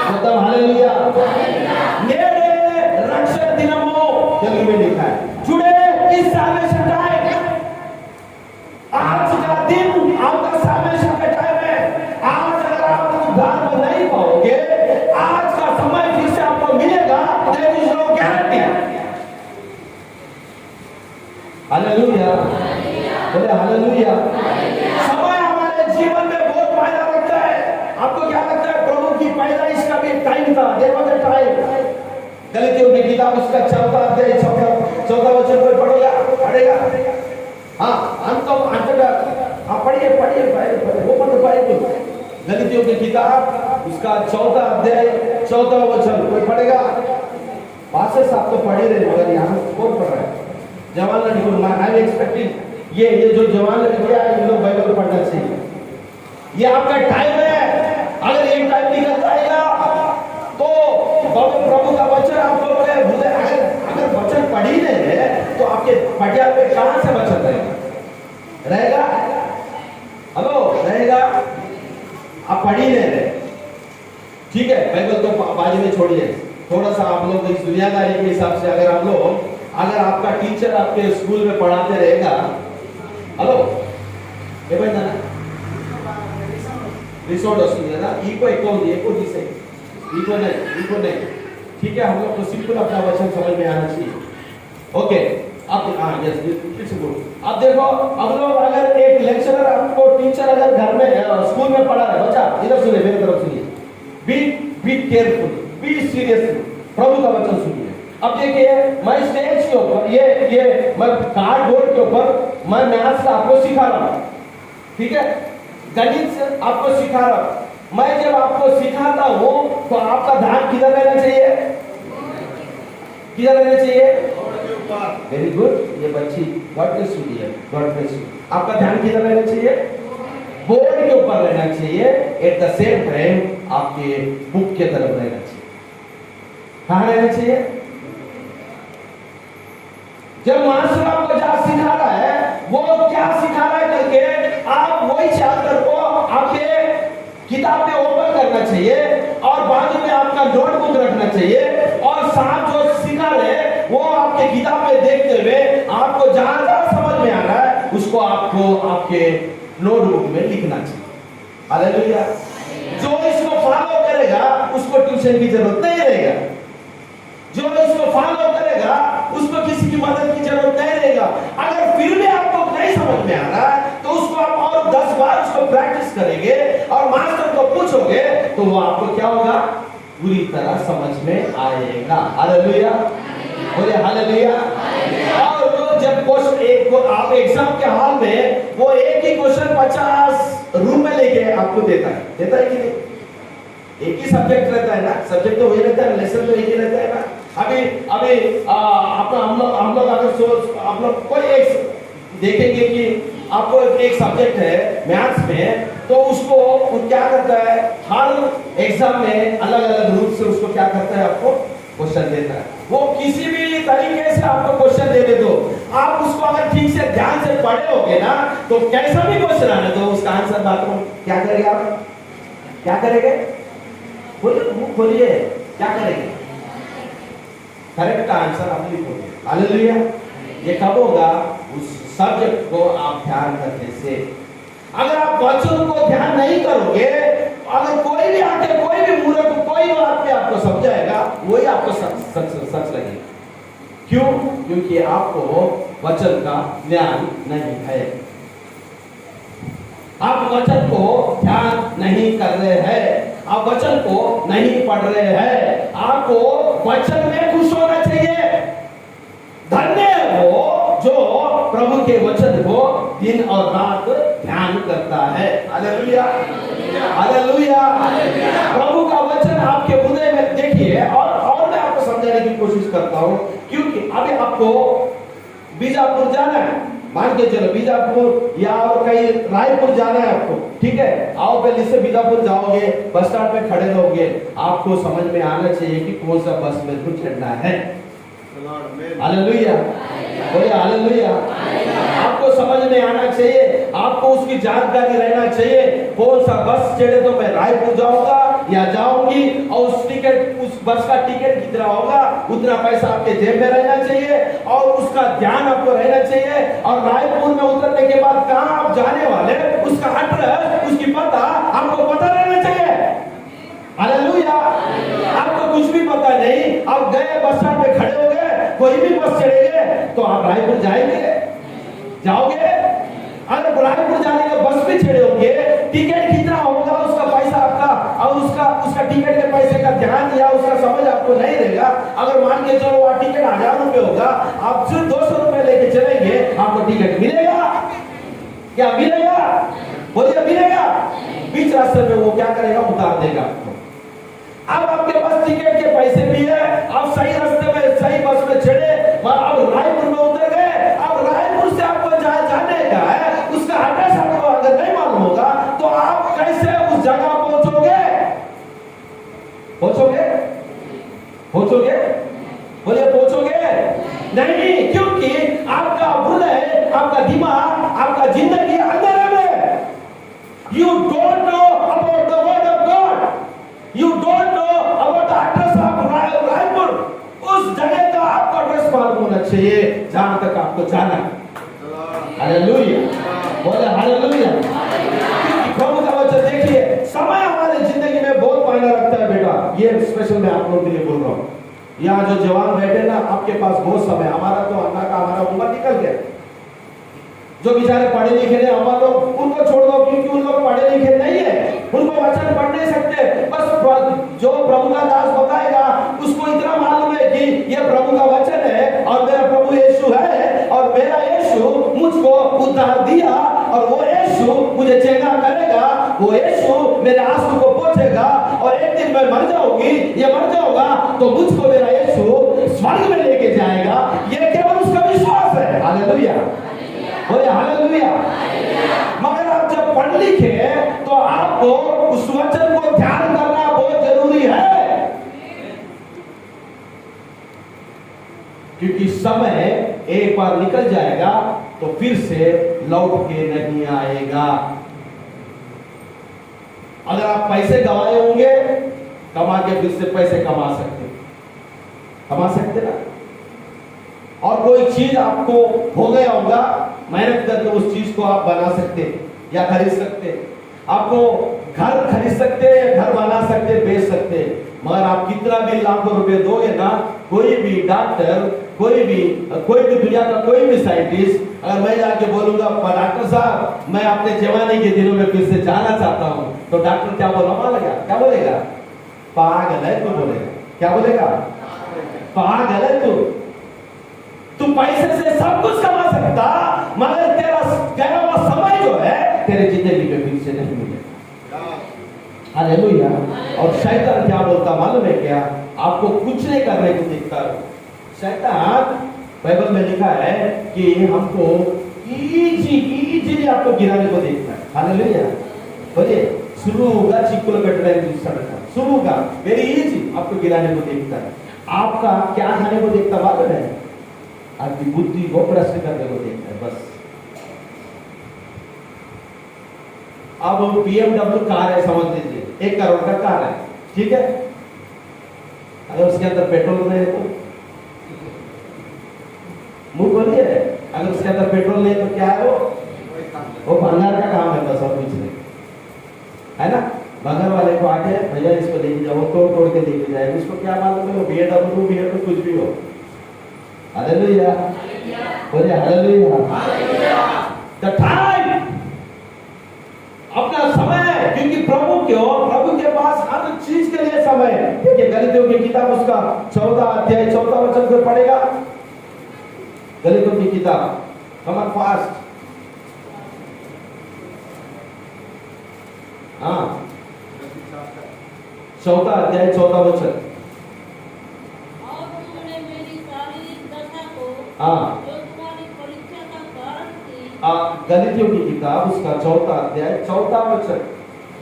खत्म, हालेलुया। नेड़े रक्षण दिनमो तेलुगु में लिखा है, टुडे इज सैल्वेशन टाइम। आज का दिन आपका सैल्वेशन का टाइम है। आज अगर आप उद्धार को नहीं पाओगे, आज का समय फिर से आपको मिलेगा, there is no guarantee. Hallelujah, बोले हालेलुया। समय हमारे जीवन में बहुत मायना रखता है। आपको क्या लगता है प्रभु की पैदाइश का भी टाइम था? देखो द टाइम। गलतियों की किताब उसका 4वां अध्याय 14वां वचन कोई पढ़ेगा? हाँ, हम तो अंततः पढ़िए ओपन द बाइबल। गलतियों की किताब उसका 4वां अध्याय 14वां वचन कोई पढ़ेगा? पास्टर साहब तो पढ़ ही रहे, मगर यहाँ कौन पढ़ रहा है? जवान लड़की, आई एम एक्सपेक्टिंग ये जो जवान लड़कियां इन लोग बाइबल पढ़ना चाहिए। ये आपका टाइम है। अगर ये टाइम निकल जाएगा तो प्रभु का वचन आप लोग अगर वचन पढ़ ही नहीं है तो आपके पटिया पे कहां से वचन रहेगा? हेलो, रहेगा? आप पढ़ ही नहीं रहे, ठीक है, बाइबल तो बाजू में छोड़िए। थोड़ा सा आप लोग इस दुनियादारी के हिसाब से अगर आपका टीचर आपके स्कूल में पढ़ाते रहेगा, हेलो ये भाई ना रिसोर्ट वस्तु है ना, इको नहीं, ठीक है। हम लोग को सिंपल अपना वचन समझ में आना चाहिए। ओके, अब यस इट्स गुड। अब देखो, अब लोग अगर एक लेक्चरर आपको टीचर अगर घर में स्कूल में पढ़ा रहा है, बच्चा इधर सुनिए, मेरी तरफ सुनिए, बी केयरफुल, बी सीरियस, प्रभु का वचन सुनिए। अब देखिए, मैं स्टेज के ऊपर ये मैं कार्डबोर्ड के ऊपर मैं मैथ्स आपको सिखा रहा हूँ, ठीक है, गणित आपको सिखा रहा हूँ। मैं जब आपको सिखाता हूँ तो आपका ध्यान किधर रहना चाहिए? किधर रहना चाहिए? वेरी गुड, ये बच्ची God bless you dear, God bless you. आपका ध्यान किधर रहना चाहिए? बोर्ड के ऊपर रहना चाहिए। एट द सेम टाइम आपके बुक के तरफ रहना चाहिए। कहाँ रहना चाहिए? जब मास्टर आपको जहाँ सिखा रहा है वो क्या सिखा रहा है करके आप वही चैप्टर को आपके किताब में ओपन करना चाहिए और बाजू में आपका नोटबुक रखना चाहिए और साथ जो सिखा रहे वो आपके किताब में देखते हुए आपको जहां जहां समझ में आ रहा है उसको आपको आपके नोटबुक में लिखना चाहिए। हालेलुया। जो इसको फॉलो करेगा उसको ट्यूशन की जरूरत नहीं रहेगा, जो इसको फॉलो करेगा उसको किसी की मदद की जरूरत नहीं रहेगा। अगर फिर भी आपको नहीं समझ में आ रहा है तो उसको आप और 10 बार उसको प्रैक्टिस करेंगे और मास्टर को पूछोगे तो वो आपको क्या होगा? पूरी तरह समझ में आएगा। हालेलुया, बोले हालेलुया। और वो जब क्वेश्चन एक को आप एग्जाम के हॉल में वो एक ही क्वेश्चन 50 रूम में लेके आपको देता है कि नहीं? एक ही सब्जेक्ट रहता है ना, सब्जेक्ट तो वही रहता है, लेसन तो एक ही रहता है ना। अभी हम लोग अगर आप लोग कोई एक देखेंगे कि आपको एक सब्जेक्ट है मैथ्स में, तो उसको वो क्या करता है, हर एग्जाम में अलग अलग रूप से उसको क्या करता है, आपको क्वेश्चन देता है। वो किसी भी तरीके से आपको क्वेश्चन दे दो, आप उसको अगर ठीक से ध्यान से पढ़े होगे ना तो कैसा भी क्वेश्चन आने दो उसका आंसर बाथरूम क्या करेगा? आप क्या करेंगे? बोलिए, मुंह खोलिए, क्या करेंगे? करेक्ट आंसर आप लिखोगे। हालेलुया। ये कब होगा? उस सब्जेक्ट को आप ध्यान करने से। अगर आप वचन को ध्यान नहीं करोगे, अगर कोई भी आके कोई भी मूर्ख कोई बात पे आपको समझाएगा वही आपको सच लगेगा। क्यों? क्योंकि आपको वचन का ज्ञान नहीं है, आप वचन को ध्यान नहीं कर रहे हैं, आप वचन को नहीं पढ़ रहे हैं। आपको वचन में खुश होना चाहिए। धन्य है वो जो प्रभु के वचन को दिन और रात ध्यान करता है। Hallelujah, hallelujah. प्रभु का वचन आपके हृदय में देखिए। और मैं आपको समझाने की कोशिश करता हूं, क्योंकि अभी आपको बीजापुर जाना है, मान के चलो बीजापुर या और कहीं रायपुर जाना है आपको, ठीक है, आओ पहले से बीजापुर जाओगे, बस स्टॉप पे खड़े रहोगे, आपको समझ में आना चाहिए कि कौन सा बस में को चढ़ना है। हालेलुया, बोले हालेलुया। आपको समझ में आना चाहिए, आपको उसकी जानकारी रहना चाहिए, कौन सा बस चढ़े तो मैं रायपुर जाऊंगा या जाऊंगी, और उस बस का टिकट कितना होगा उतना पैसा आपके जेब में रहना चाहिए और उसका ध्यान आपको रहना चाहिए। और रायपुर में उतरने के बाद कहां आप जाने वाले उसका एड्रेस, उसकी पता आपको पता रहना चाहिए। हालेलुया। आपको कुछ भी पता नहीं, आप गए बस स्टैंड पे खड़े हो गए, कोई भी बस चढ़ेंगे तो आप रायपुर जाएंगे, जाओगे? अगर रायपुर जाने का बस भी चढ़े होंगे, टिकट कितना होगा उसका पैसा आपका और उसका टिकट के पैसे का ध्यान या उसका समझ आपको नहीं रहेगा। अगर मान के चलो वह टिकट 1000 रुपए होगा, आप सिर्फ 200 रुपए लेके चलेंगे, आपको टिकट मिलेगा? क्या मिलेगा? बोलिए मिलेगा? बीच रास्ते में वो क्या करेगा? उतार देगा आपको। अब आपके पास टिकट के पैसे भी है, आप सही रास्ते में सही बस में चढ़े, अब रायपुर में उतर गए। अब रायपुर से आपको जहाँ जाने का है उसका एड्रेस आपको अगर नहीं मालूम होगा तो आप कैसे उस जगह पहुंचोगे? बोलिए पहुंचोगे नहीं, क्योंकि आपका हृदय, आपका दिमाग, आपका जिंदगी अंधेरे में। You don't know about the word of God, you don't know about the address of चाहिए जहां तक आपको जाना है। हालेलुया, बोले हालेलुया। प्रभु का वचन देखिए, समय हमारे जिंदगी में बहुत मायने रखता है बेटा। ये स्पेशल मैं आप लोगों के लिए बोल रहा हूँ। यहाँ जो जवान बैठे ना, आपके पास बहुत समय। हमारा तो अन्ना का हमारा उम्र निकल गया। जो बेचारे पढ़े लिखे नहीं, हमारे लोग उनको छोड़ दो, क्योंकि उन लोग पढ़े लिखे नहीं है, उनको वचन पढ़ नहीं सकते। बस जो प्रभु का दास बताएगा उसको इतना मालूम है कि ये प्रभु का वचन है और मेरा प्रभु यीशु है और मेरा यीशु मुझको उद्धार दिया और वो यीशु मुझे चंगा करेगा, वो यीशु मेरे आंसू को पोंछेगा और एक दिन मैं मर जाऊंगी, ये मर जाऊंगा तो मुझको मेरा यीशु स्वर्ग में लेके जाएगा। ये केवल उसका विश्वास है। हालेलुया, बोले हालेलुया। मगर आप जब पढ़ लिखे तो आपको उस वचन को ध्यान करना बहुत जरूरी है, क्योंकि समय एक बार निकल जाएगा तो फिर से लौट के नहीं आएगा। अगर आप पैसे गंवाए होंगे, कमा के फिर से पैसे कमा सकते ना। और कोई चीज आपको हो गया होगा, मेहनत करके उस चीज को आप बना सकते या खरीद सकते। आपको घर खरीद सकते, घर बना सकते, बेच सकते। मगर आप कितना भी लाखों रुपए दोगे ना, कोई भी डॉक्टर, कोई भी दुनिया का कोई भी साइंटिस्ट, अगर मैं जाके बोलूंगा डॉक्टर साहब मैं अपने जवानी के दिनों में फिर से जाना चाहता हूं, तो डॉक्टर क्या बोलेगा? क्या बोलेगा? पागल है तू बोलेगा। क्या बोलेगा? पागल है तू। तू पैसे से सब कुछ कमा सकता, मगर तेरा गया हुआ समय जो है तेरे जिंदगी में फिर से नहीं मिलेगा। हालेलुया। और शैतान क्या बोलता मालूम है क्या? आपको कुछ नहीं करने को देखता है शैतान। बाइबल में लिखा है कि हमको इजीली आपको गिराने को देखता है। हालेलुया। बोलिए सुरुगा चिक्कुल कटने सुरुगा वेरी इजी आपको गिराने को देखता है। आपका क्या खाने को देखता मालूम है? आपकी बुद्धि को भ्रष्ट करने को देखता है बस। अब BMW कार है, समझ लीजिए 1 करोड़ का कार है, ठीक है। अगर उसके अंदर पेट्रोल नहीं है तो मुंह बोलिए, अगर उसके अंदर पेट्रोल नहीं है तो क्या है? वो भंगार का काम है बस, और कुछ नहीं है ना। भंगार वाले को आके भैया इसको लेके जाओ, तोड़ के लेके जाएगा। उसको क्या मालूम है वो BMW कुछ भी हो। हालेलुया, बोलिए हालेलुया। द टाइम, अपना समय, क्योंकि प्रभु के पास हर चीज के लिए समय है। देखिए गलीतियों की किताब उसका 14 अध्याय 14 वचन से पढ़ेगा। गलीतियों की किताब, कमर फास्ट। हाँ 14 अध्याय 14 वचन। हाँ गलीतियों की किताब उसका 14 अध्याय 14 वचन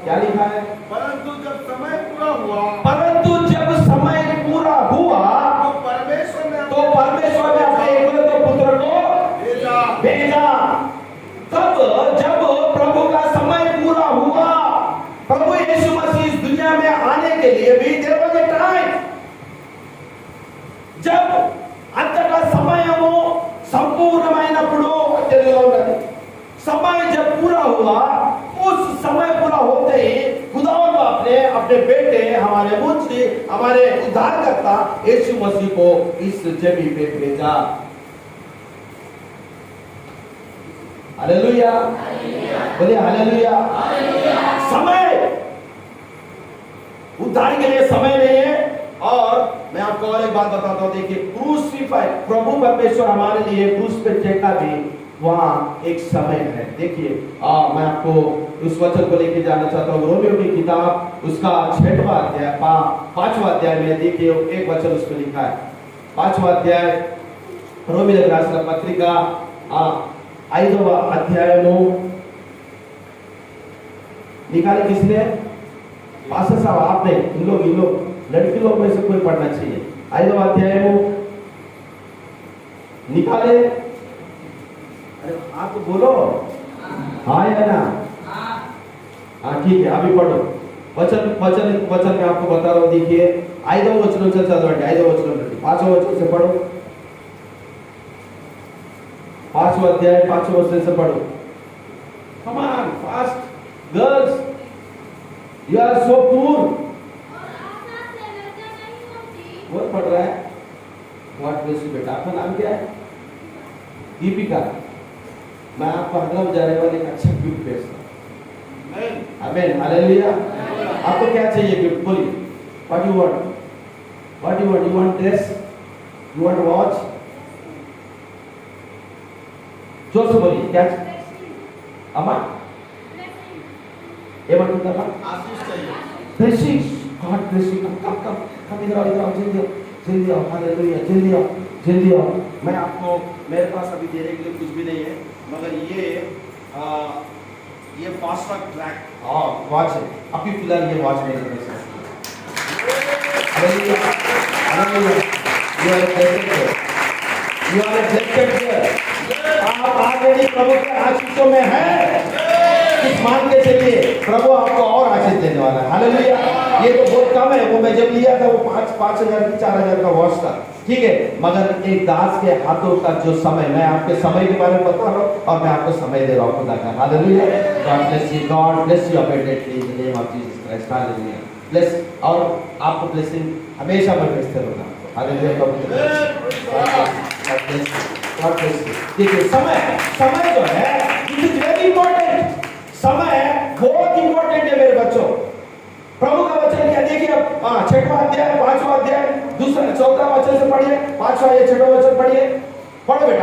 क्या लिखा है? परंतु जब समय पूरा हुआ तो परमेश्वर ने अपने एकलौते पुत्र को भेजा। तब जब प्रभु का समय पूरा हुआ, प्रभु यीशु मसीह इस दुनिया में आने के लिए भी देयर वाज अ टाइम। जब अंततः సమయము సంపూర్ణమైనప్పుడు తెలుగులో ఉన్నది। समय जब पूरा हुआ, उस समय पूरा होते ही खुदावंद अपने बेटे हमारे मुझे हमारे उद्धारकर्ता यीशु मसीह को इस जमीन पे भेजा। हालेलुया, बोलिए हालेलुया। समय उद्धार के लिए समय नहीं है। और मैं आपको और एक बात बताता हूं, देखिए क्रूसिफाई प्रभु परमेश्वर हमारे लिए क्रूस पे चढ़ा भी वहां एक समय है। देखिए मैं आपको उस वचन को लेके जाना चाहता हूँ। रोमियो की किताब उसका 6वां अध्याय 5वां अध्याय में देखिए एक वचन उसमें लिखा है। 5वां अध्याय रोमियो राष्ट्र पत्रिका 5वां अध्याय निकाले किसने? पास्टर साहब आपने। इन लोग लड़की लोग में से कोई पढ़ना चाहिए। 5वां अध्याय निकाले। अरे आप तो बोलो हाँ या ना? हाँ ठीक है, अभी पढ़ो वचन मैं आपको बता रहा हूँ। देखिए 5వ వచనం से चलो 5వ వచనం 5వ वचन से पढ़ो। 5वां अध्याय 5वें वचन से पढ़ो। Come on, fast, girls. You are so poor. और आशा से लज्जा नहीं होती। वो पढ़ रहा है। गॉड ब्लेस यू बेटा। आपका नाम क्या है? दीपिका। मैं आपको अगला जाने वाले एक अच्छा गिफ्ट भेजता हूँ। आमीन, हालेलुया। आपको क्या चाहिए गिफ्ट? बोलिए। What do you want? What do you want? You want dress? You want watch? जोर से बोलिए। क्या? अम्मा? ये मत करना। आशीष चाहिए। Blessings. God bless you. come इधर आओ जल्दी आओ हालेलुया जल्दी आओ। मैं आपको मेरे पास अभी देने के लिए कुछ भी नहीं है मगर ये फास्ट ट्रैक वॉच है। अभी फिलहाल ये वॉच मेरे पास है। Hallelujah hallelujah. You are blessed. आप ऑलरेडी प्रभु के आशीषों में हैं। इस मान के चलिए प्रभु आपको और आशीष देने वाला है। हालेलुया। ये तो बहुत कम है। वो मैं जब लिया था वो 5,000 की 4,000 का वॉच था, ठीक है, मगर एक दास के हाथों का जो समय, मैं आपके समय के बारे में बता रहा हूँ और मैं आपको समय दे रहा हूँ खुदा का। Hallelujah. God bless you abundantly in the name of Jesus Christ. Hallelujah. Bless और आपको ब्लेसिंग हमेशा बरकरार होगा। हालेलुया। God bless you. देखिए समय जो है इट इज वेरी इंपॉर्टेंट। समय बहुत इंपॉर्टेंट है मेरे बच्चों। प्रभु का वचन क्या? देखिए अब 6वां अध्याय 5वां अध्याय 2 4 वचन से पढ़िए। 5वां या 6वां वचन पढ़िए। पढ़ो बेटा।